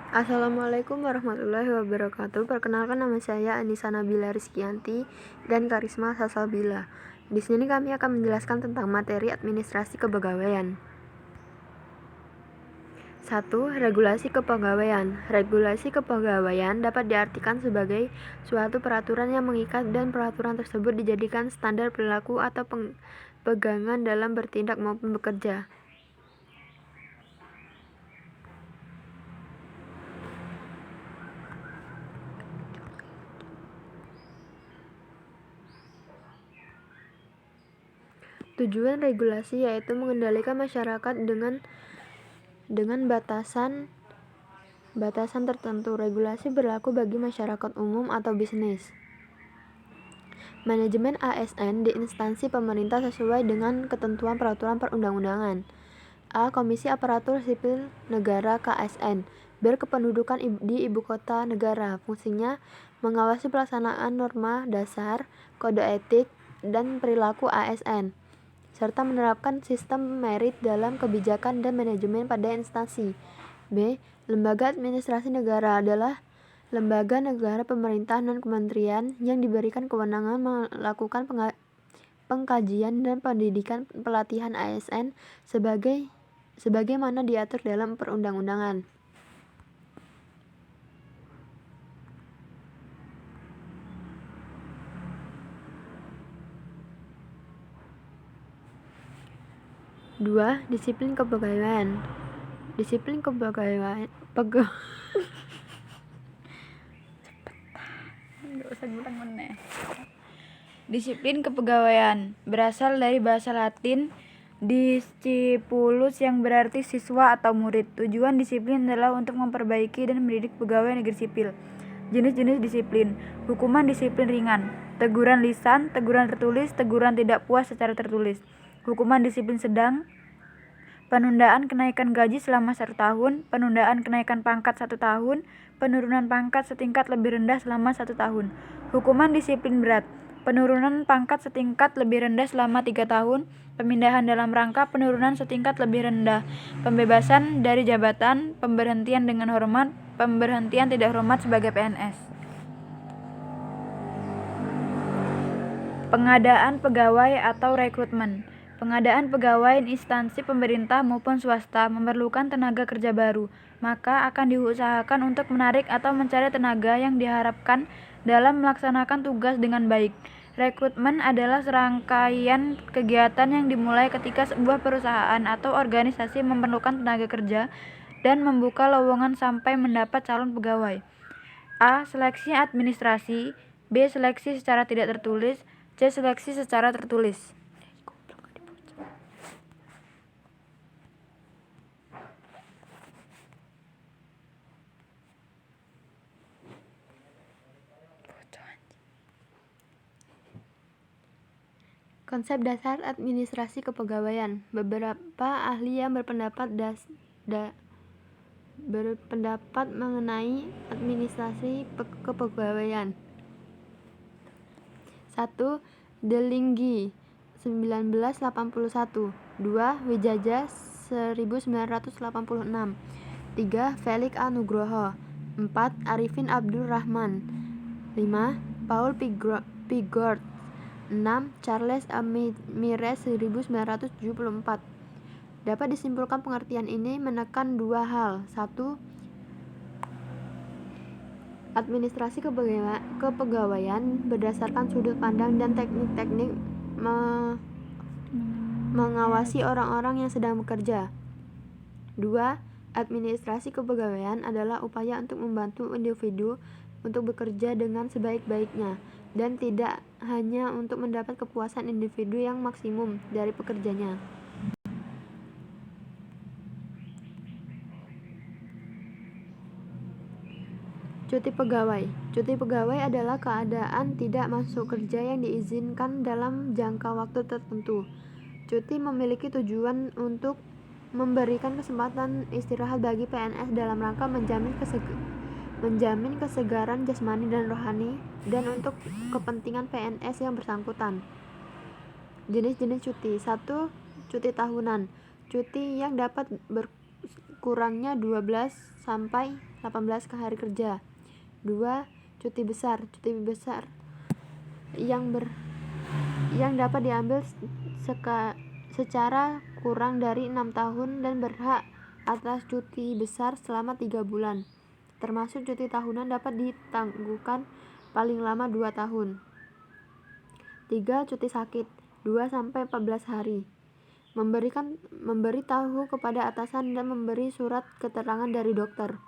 Assalamualaikum warahmatullahi wabarakatuh. Perkenalkan, nama saya Anissa Nabila Rizkyanti dan Karisma Salsabila. Di sini kami akan menjelaskan tentang materi administrasi kepegawaian. 1. Regulasi kepegawaian. Regulasi kepegawaian dapat diartikan sebagai suatu peraturan yang mengikat dan peraturan tersebut dijadikan standar perilaku atau pegangan dalam bertindak maupun bekerja. Tujuan regulasi yaitu mengendalikan masyarakat dengan batasan tertentu. Regulasi berlaku bagi masyarakat umum atau bisnis. Manajemen ASN di instansi pemerintah sesuai dengan ketentuan peraturan perundang-undangan. A. Komisi Aparatur Sipil Negara (KASN) berkependudukan di Ibu Kota Negara. Fungsinya mengawasi pelaksanaan norma dasar, kode etik, dan perilaku ASN, serta menerapkan sistem merit dalam kebijakan dan manajemen pada instansi. B. Lembaga Administrasi Negara adalah lembaga negara pemerintah non-kementerian yang diberikan kewenangan melakukan pengkajian dan pendidikan pelatihan ASN sebagaimana diatur dalam perundang-undangan. Dua, disiplin kepegawaian. Disiplin kepegawaian Disiplin kepegawaian berasal dari bahasa Latin discipulus yang berarti siswa atau murid. Tujuan disiplin adalah untuk memperbaiki dan mendidik pegawai negeri sipil. Jenis-jenis disiplin. Hukuman disiplin ringan, teguran lisan, teguran tertulis, teguran tidak puas secara tertulis. Hukuman disiplin sedang, penundaan kenaikan gaji selama 1 tahun, penundaan kenaikan pangkat 1 tahun, penurunan pangkat setingkat lebih rendah selama 1 tahun. Hukuman disiplin berat, penurunan pangkat setingkat lebih rendah selama 3 tahun, pemindahan dalam rangka penurunan setingkat lebih rendah, pembebasan dari jabatan, pemberhentian dengan hormat, pemberhentian tidak hormat sebagai PNS. Pengadaan pegawai atau rekrutmen. Pengadaan pegawai instansi pemerintah maupun swasta memerlukan tenaga kerja baru, maka akan diusahakan untuk menarik atau mencari tenaga yang diharapkan dalam melaksanakan tugas dengan baik. Rekrutmen adalah serangkaian kegiatan yang dimulai ketika sebuah perusahaan atau organisasi memerlukan tenaga kerja dan membuka lowongan sampai mendapat calon pegawai. A. Seleksi administrasi. B. Seleksi secara tidak tertulis. C. Seleksi secara tertulis. Konsep dasar administrasi kepegawaian. Beberapa ahli yang berpendapat mengenai administrasi kepegawaian. 1. Delinggi 1981. 2. Wijaja 1986. 3. Felix A. Nugroho. 4. Arifin Abdul Rahman. 5. Paul Pigott. 6. Charles A. Mires 1974. Dapat disimpulkan pengertian ini menekan 2 hal. 1. Administrasi kepegawaian berdasarkan sudut pandang dan teknik-teknik mengawasi orang-orang yang sedang bekerja. 2. Administrasi kepegawaian adalah upaya untuk membantu individu untuk bekerja dengan sebaik-baiknya dan tidak hanya untuk mendapat kepuasan individu yang maksimum dari pekerjanya. Cuti pegawai. Cuti pegawai adalah keadaan tidak masuk kerja yang diizinkan dalam jangka waktu tertentu. Cuti memiliki tujuan untuk memberikan kesempatan istirahat bagi PNS dalam rangka menjamin kesegaran jasmani dan rohani dan untuk kepentingan PNS yang bersangkutan. Jenis-jenis cuti. 1. Cuti tahunan. Cuti yang dapat kurangnya 12 sampai 18 hari kerja. 2. Cuti besar yang dapat diambil secara kurang dari 6 tahun dan berhak atas cuti besar selama 3 bulan. Termasuk cuti tahunan dapat ditangguhkan paling lama 2 tahun. 3. Cuti sakit 2 sampai 14 hari. Memberi tahu kepada atasan dan memberi surat keterangan dari dokter.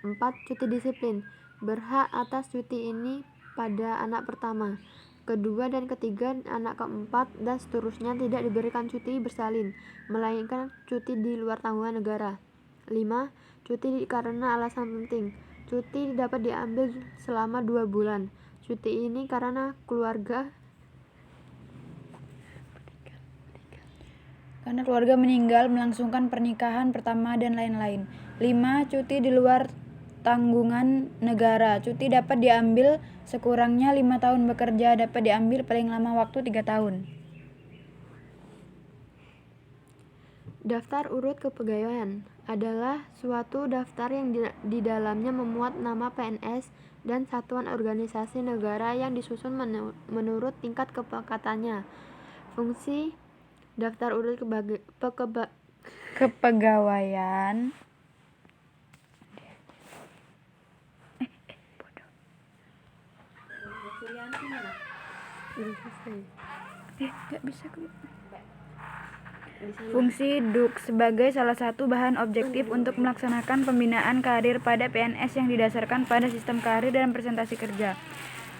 4. Cuti disiplin. Berhak atas cuti ini pada anak pertama, kedua dan ketiga, anak keempat, dan seterusnya tidak diberikan cuti bersalin, melainkan cuti di luar tanggungan negara. 5. Cuti karena alasan penting. Cuti dapat diambil selama 2 bulan. Cuti ini karena keluarga meninggal, melangsungkan pernikahan pertama, dan lain-lain. 5. Cuti di luar tanggungan negara. Cuti dapat diambil sekurangnya 5 tahun bekerja, dapat diambil paling lama waktu 3 tahun. Daftar urut kepegawaian adalah suatu daftar yang di dalamnya memuat nama PNS dan satuan organisasi negara yang disusun menurut tingkat kepekatannya. Fungsi daftar urut Kepegawaian Fungsi DUK sebagai salah satu bahan objektif untuk melaksanakan pembinaan karir pada PNS yang didasarkan pada sistem karir dan presentasi kerja.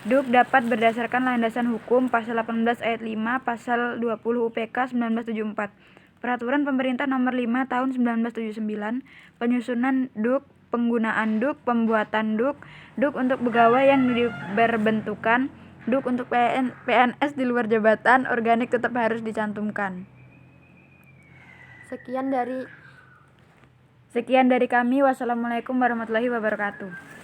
DUK dapat berdasarkan landasan hukum Pasal 18 Ayat 5, Pasal 20 UPK 1974, Peraturan Pemerintah Nomor 5 Tahun 1979, penyusunan DUK, penggunaan DUK, pembuatan DUK, DUK untuk pegawai yang berbentukan, DUK untuk PNS di luar jabatan organik tetap harus dicantumkan. Sekian dari kami. Wassalamualaikum warahmatullahi wabarakatuh.